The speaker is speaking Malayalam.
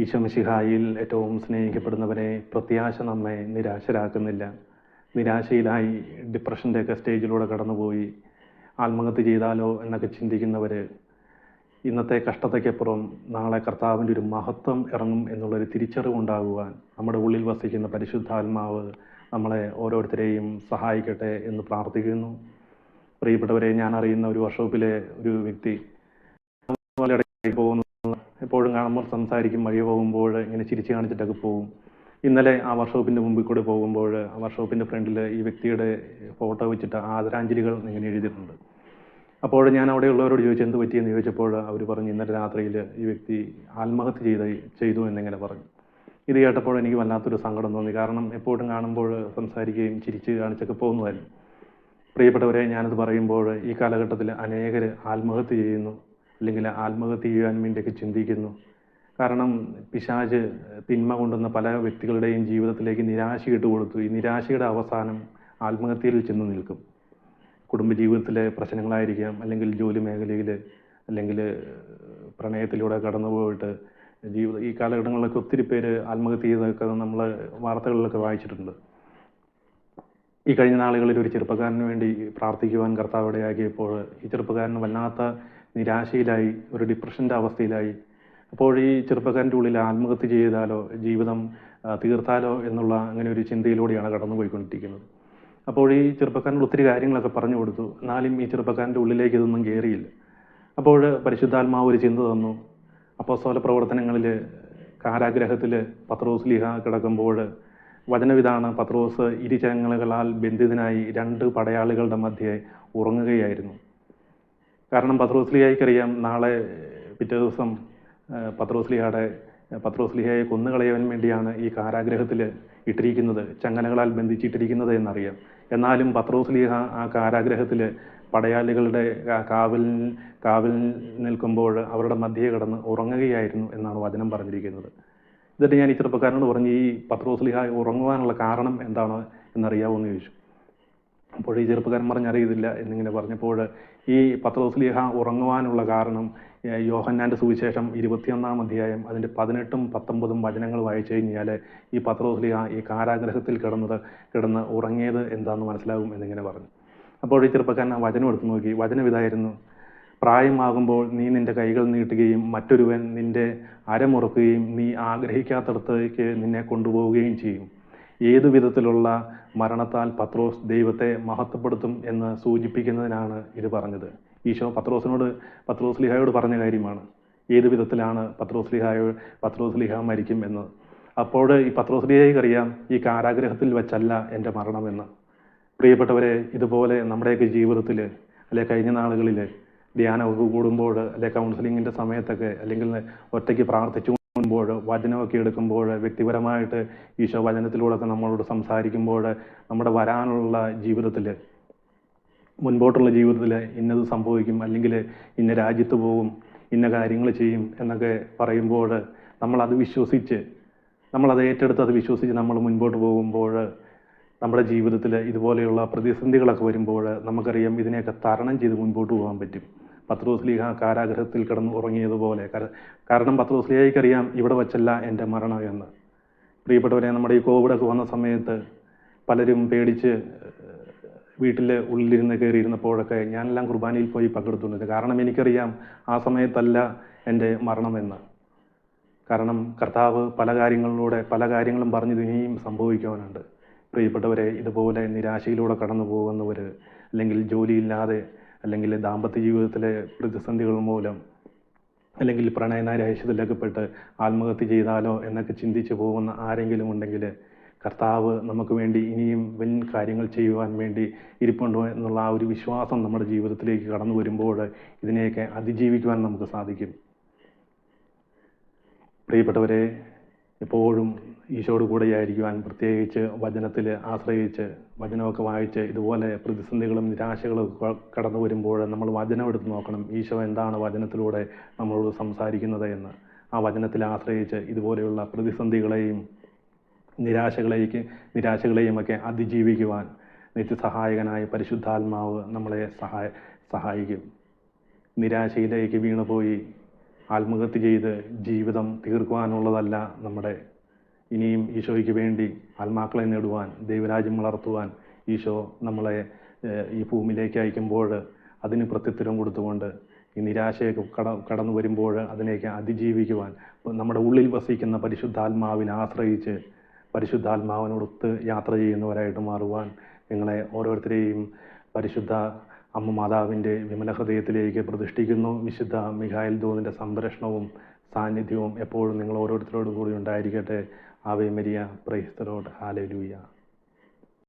ഈശോ മിശിഹായിൽ ഏറ്റവും സ്നേഹിക്കപ്പെടുന്നവരെ, പ്രത്യാശ നമ്മെ നിരാശരാക്കുന്നില്ല. നിരാശയിലായി ഡിപ്രഷൻ്റെയൊക്കെ സ്റ്റേജിലൂടെ കടന്നുപോയി ആത്മഹത്യ ചെയ്താലോ എന്നൊക്കെ ചിന്തിക്കുന്നവർ, ഇന്നത്തെ കഷ്ടതയ്ക്കപ്പുറം നാളെ കർത്താവിൻ്റെ ഒരു മഹത്വം ഇറങ്ങും എന്നുള്ളൊരു തിരിച്ചറിവുണ്ടാകുവാൻ നമ്മുടെ ഉള്ളിൽ വസിക്കുന്ന പരിശുദ്ധാത്മാവ് നമ്മളെ ഓരോരുത്തരെയും സഹായിക്കട്ടെ എന്ന് പ്രാർത്ഥിക്കുന്നു. പ്രിയപ്പെട്ടവരെ, ഞാൻ അറിയുന്ന ഒരു വർക്ക്ഷോപ്പിലെ ഒരു വ്യക്തി പോകുന്നു. എപ്പോഴും കാണുമ്പോൾ സംസാരിക്കും, വഴി പോകുമ്പോൾ ഇങ്ങനെ ചിരിച്ചു കാണിച്ചിട്ടൊക്കെ പോകും. ഇന്നലെ ആ വർക്ക്ഷോപ്പിൻ്റെ മുമ്പിൽ കൂടെ പോകുമ്പോൾ ആ വർക്ക്ഷോപ്പിൻ്റെ ഫ്രണ്ടിൽ ഈ വ്യക്തിയുടെ ഫോട്ടോ വെച്ചിട്ട് ആദരാഞ്ജലികൾ ഇങ്ങനെ എഴുതിയിട്ടുണ്ട്. അപ്പോൾ ഞാൻ അവിടെയുള്ളവരോട് ചോദിച്ചു എന്ത് പറ്റിയെന്ന് ചോദിച്ചപ്പോൾ അവർ പറഞ്ഞു, ഇന്നലെ രാത്രിയിൽ ഈ വ്യക്തി ആത്മഹത്യ ചെയ്തു എന്നിങ്ങനെ പറഞ്ഞു. ഇത് കേട്ടപ്പോൾ എനിക്ക് വല്ലാത്തൊരു സങ്കടം തോന്നി. കാരണം എപ്പോഴും കാണുമ്പോൾ സംസാരിക്കുകയും ചിരിച്ച് കാണിച്ചൊക്കെ പോകുന്നതായിരുന്നു. പ്രിയപ്പെട്ടവരെ, ഞാനത് പറയുമ്പോൾ ഈ കാലഘട്ടത്തിൽ അനേകർ ആത്മഹത്യ ചെയ്യുന്നു, അല്ലെങ്കിൽ ആത്മഹത്യ ചെയ്യാൻ വേണ്ടിയൊക്കെ ചിന്തിക്കുന്നു. കാരണം പിശാച് തിന്മ കൊണ്ടുവന്ന പല വ്യക്തികളുടെയും ജീവിതത്തിലേക്ക് നിരാശ ഇട്ട് കൊടുത്തു. ഈ നിരാശയുടെ അവസാനം ആത്മഹത്യയിൽ ചെന്ന് നിൽക്കും. കുടുംബജീവിതത്തിലെ പ്രശ്നങ്ങളായിരിക്കാം, അല്ലെങ്കിൽ ജോലി മേഖലയിൽ, അല്ലെങ്കിൽ പ്രണയത്തിലൂടെ കടന്നുപോയിട്ട് ഈ കാലഘട്ടങ്ങളിലൊക്കെ ഒത്തിരി പേര് ആത്മഹത്യ ചെയ്തൊക്കെ നമ്മൾ വാർത്തകളിലൊക്കെ വായിച്ചിട്ടുണ്ട്. ഈ കഴിഞ്ഞ നാളുകളിൽ ഒരു ചെറുപ്പക്കാരന് വേണ്ടി പ്രാർത്ഥിക്കുവാൻ കർത്താവ് ഇടയാക്കിയപ്പോൾ ഈ ചെറുപ്പക്കാരന് വല്ലാത്ത നിരാശയിലായി, ഒരു ഡിപ്രഷൻ്റെ അവസ്ഥയിലായി. അപ്പോൾ ഈ ചെറുപ്പക്കാരൻ്റെ ഉള്ളിൽ ആത്മഹത്യ ചെയ്താലോ, ജീവിതം തീർത്താലോ എന്നുള്ള അങ്ങനെ ഒരു ചിന്തയിലൂടെയാണ് കടന്നുപോയിക്കൊണ്ടിരിക്കുന്നത്. അപ്പോൾ ഈ ചെറുപ്പക്കാരനോട് ഒത്തിരി കാര്യങ്ങളൊക്കെ പറഞ്ഞു കൊടുത്തു. എന്നാലും ഈ ചെറുപ്പക്കാരൻ്റെ ഉള്ളിലേക്ക് ഇതൊന്നും കയറിയില്ല. അപ്പോൾ പരിശുദ്ധാത്മാവ് ഒരു ചിന്ത തന്നു. അപ്പോസ്തല പ്രവർത്തനങ്ങളിൽ കാരാഗ്രഹത്തിൽ പത്രോസ് ലീഹ കിടക്കുമ്പോൾ വചനവിധാണ്, പത്രോസ് ഇരുചങ്ങലകളാൽ ബന്ധിതനായി 2 പടയാളികളുടെ മധ്യേ ഉറങ്ങുകയായിരുന്നു. കാരണം പത്രോസ് ലീഹയ്ക്കറിയാം നാളെ പിറ്റേ ദിവസം പത്രോസ് ലീഹയെ കൊന്നുകളയാൻ വേണ്ടിയാണ് ഈ കാരാഗ്രഹത്തിൽ ഇട്ടിരിക്കുന്നത്, ചങ്ങലകളാൽ ബന്ധിച്ചിട്ടിരിക്കുന്നത് എന്നറിയാം. എന്നാലും പത്രോസ് ലീഹ ആ കാരാഗ്രഹത്തിൽ പടയാളികളുടെ കാവൽ നിൽക്കുമ്പോൾ അവരുടെ മധ്യേ കിടന്ന് ഉറങ്ങുകയായിരുന്നു എന്നാണ് വചനം പറഞ്ഞിരിക്കുന്നത്. എന്നിട്ട് ഞാൻ ഈ ചെറുപ്പക്കാരനോട് പറഞ്ഞു, ഈ പത്രോസ് ലീഹ ഉറങ്ങുവാനുള്ള കാരണം എന്താണ് എന്നറിയാമോ എന്ന് ചോദിച്ചു. അപ്പോൾ ഈ ചെറുപ്പക്കാരൻ പറഞ്ഞറിയത്തില്ല എന്നിങ്ങനെ പറഞ്ഞപ്പോൾ, ഈ പത്രോസ് ലീഹ ഉറങ്ങുവാനുള്ള കാരണം യോഹന്നാൻ്റെ സുവിശേഷം 21-ാം അധ്യായം അതിൻ്റെ 18-ഉം 19-ഉം വചനങ്ങൾ വായിച്ചു കഴിഞ്ഞാൽ ഈ പത്രോസ് ലീഹ ഈ കാരാഗ്രഹത്തിൽ കിടന്ന് ഉറങ്ങിയത് എന്താണെന്ന് മനസ്സിലാകും എന്നിങ്ങനെ പറഞ്ഞു. അപ്പോൾ ഈ ചെറുപ്പക്കാരൻ ആ വചനം എടുത്തു നോക്കി. വചനം ഇതായിരുന്നു: പ്രായമാകുമ്പോൾ നീ നിന്റെ കൈകൾ നീട്ടുകയും മറ്റൊരുവൻ നിന്റെ അരമുറുക്കുകയും നീ ആഗ്രഹിക്കാത്തടത്തേക്ക് നിന്നെ കൊണ്ടുപോവുകയും ചെയ്യും. ഏതു വിധത്തിലുള്ള മരണത്താൽ പത്രോസ് ദൈവത്തെ മഹത്വപ്പെടുത്തും എന്ന് സൂചിപ്പിക്കുന്നതിനാണ് ഇത് പറഞ്ഞത്. ഈശോ പത്രോസ് ലീഹയോട് പറഞ്ഞ കാര്യമാണ്. ഏതു വിധത്തിലാണ് പത്രോസ് ലീഹ മരിക്കും എന്ന്. അപ്പോൾ ഈ പത്രോസ് ലീഹയ്ക്കറിയാം ഈ കാരാഗ്രഹത്തിൽ വെച്ചല്ല എൻ്റെ മരണമെന്ന്. പ്രിയപ്പെട്ടവരെ, ഇതുപോലെ നമ്മുടെയൊക്കെ ജീവിതത്തിൽ, അല്ലെ കഴിഞ്ഞ നാളുകളിൽ ധ്യാനമൊക്കെ കൂടുമ്പോൾ, അല്ലെ കൗൺസിലിങ്ങിൻ്റെ സമയത്തൊക്കെ, അല്ലെങ്കിൽ ഒറ്റയ്ക്ക് പ്രാർത്ഥിച്ചുകൊണ്ടുമ്പോൾ, വചനമൊക്കെ എടുക്കുമ്പോൾ, വ്യക്തിപരമായിട്ട് ഈശോ വചനത്തിലൂടെയൊക്കെ നമ്മളോട് സംസാരിക്കുമ്പോൾ, നമ്മുടെ വരാനുള്ള ജീവിതത്തിൽ, മുൻപോട്ടുള്ള ജീവിതത്തിൽ ഇന്നത് സംഭവിക്കും, അല്ലെങ്കിൽ ഇന്ന രാജ്യത്ത് പോകും, ഇന്ന കാര്യങ്ങൾ ചെയ്യും എന്നൊക്കെ പറയുമ്പോൾ നമ്മളത് വിശ്വസിച്ച്, നമ്മളത് ഏറ്റെടുത്ത് അത് വിശ്വസിച്ച് നമ്മൾ മുൻപോട്ട് പോകുമ്പോൾ, നമ്മുടെ ജീവിതത്തിൽ ഇതുപോലെയുള്ള പ്രതിസന്ധികളൊക്കെ വരുമ്പോൾ നമുക്കറിയാം ഇതിനെയൊക്കെ തരണം ചെയ്ത് മുൻപോട്ട് പോകാൻ പറ്റും. പത്രോസ് ലീഹ കാരാഗ്രഹത്തിൽ കിടന്ന് ഉറങ്ങിയതുപോലെ. കാരണം പത്രോസ് ലീഹയ്ക്കറിയാം ഇവിടെ വച്ചല്ല എൻ്റെ മരണം എന്ന്. പ്രിയപ്പെട്ടവരെ, നമ്മുടെ ഈ കോവിഡൊക്കെ വന്ന സമയത്ത് പലരും പേടിച്ച് വീട്ടിൽ ഉള്ളിലിരുന്ന് കയറിയിരുന്നപ്പോഴൊക്കെ ഞാനെല്ലാം കുർബാനയിൽ പോയി പങ്കെടുത്തുണ്ട്. കാരണം എനിക്കറിയാം ആ സമയത്തല്ല എൻ്റെ മരണമെന്ന്. കാരണം കർത്താവ് പല കാര്യങ്ങളും പറഞ്ഞത് ഇനിയും സംഭവിക്കുവാനുണ്ട്. പ്രിയപ്പെട്ടവരെ, ഇതുപോലെ നിരാശയിലൂടെ കടന്നു പോകുന്നവർ, അല്ലെങ്കിൽ ജോലിയില്ലാതെ, അല്ലെങ്കിൽ ദാമ്പത്യ ജീവിതത്തിലെ പ്രതിസന്ധികൾ മൂലം, അല്ലെങ്കിൽ പ്രണയനൈരാശ്യത്തിലൊക്കെ പെട്ട് ആത്മഹത്യ ചെയ്താലോ എന്നൊക്കെ ചിന്തിച്ച് പോകുന്ന ആരെങ്കിലും ഉണ്ടെങ്കിൽ, കർത്താവ് നമുക്ക് വേണ്ടി ഇനിയും വൻ കാര്യങ്ങൾ ചെയ്യുവാൻ വേണ്ടി ഇരിപ്പുണ്ടോ എന്നുള്ള ആ ഒരു വിശ്വാസം നമ്മുടെ ജീവിതത്തിലേക്ക് കടന്നു വരുമ്പോൾ ഇതിനെയൊക്കെ അതിജീവിക്കുവാൻ നമുക്ക് സാധിക്കും. പ്രിയപ്പെട്ടവരെ, എപ്പോഴും ഈശോയോട് കൂടെയായിരിക്കുവാൻ, പ്രത്യേകിച്ച് വചനത്തിൽ ആശ്രയിച്ച് വചനമൊക്കെ വായിച്ച് ഇതുപോലെ പ്രതിസന്ധികളും നിരാശകളും കടന്നു വരുമ്പോൾ നമ്മൾ വചനം എടുത്ത് നോക്കണം. ഈശോ എന്താണ് വചനത്തിലൂടെ നമ്മളോട് സംസാരിക്കുന്നത് എന്ന്. ആ വചനത്തിൽ ആശ്രയിച്ച് ഇതുപോലെയുള്ള പ്രതിസന്ധികളെയും നിരാശകളെയും ഒക്കെ അതിജീവിക്കുവാൻ നിത്യസഹായകനായ പരിശുദ്ധാത്മാവ് നമ്മളെ സഹായിക്കും. നിരാശയിലേക്ക് വീണുപോയി ആത്മഹത്യ ചെയ്ത് ജീവിതം തീർക്കുവാനുള്ളതല്ല നമ്മുടെ. ഇനിയും ഈശോയ്ക്ക് വേണ്ടി ആത്മാക്കളെ നേടുവാൻ, ദൈവരാജ്യം വളർത്തുവാൻ ഈശോ നമ്മളെ ഈ ഭൂമിയിലേക്ക് അയക്കുമ്പോൾ അതിന് പ്രത്യുത്തരം കൊടുത്തുകൊണ്ട് ഈ നിരാശയൊക്കെ കടന്നു വരുമ്പോൾ അതിനെയൊക്കെ അതിജീവിക്കുവാൻ നമ്മുടെ ഉള്ളിൽ വസിക്കുന്ന പരിശുദ്ധാത്മാവിനെ ആശ്രയിച്ച് പരിശുദ്ധാത്മാവിനോടൊത്ത് യാത്ര ചെയ്യുന്നവരായിട്ട് മാറുവാൻ നിങ്ങളെ ഓരോരുത്തരെയും പരിശുദ്ധ അമ്മ മാതാവിൻ്റെ വിമല ഹൃദയത്തിലേക്ക് പ്രതിഷ്ഠിക്കുന്നു. വിശുദ്ധ മിഖായേൽ ദൂതൻ്റെ സംരക്ഷണവും സാന്നിധ്യവും എപ്പോഴും നിങ്ങൾ ഓരോരുത്തരോടും കൂടി ഉണ്ടായിരിക്കട്ടെ. Ave Maria, praise the Lord, hallelujah.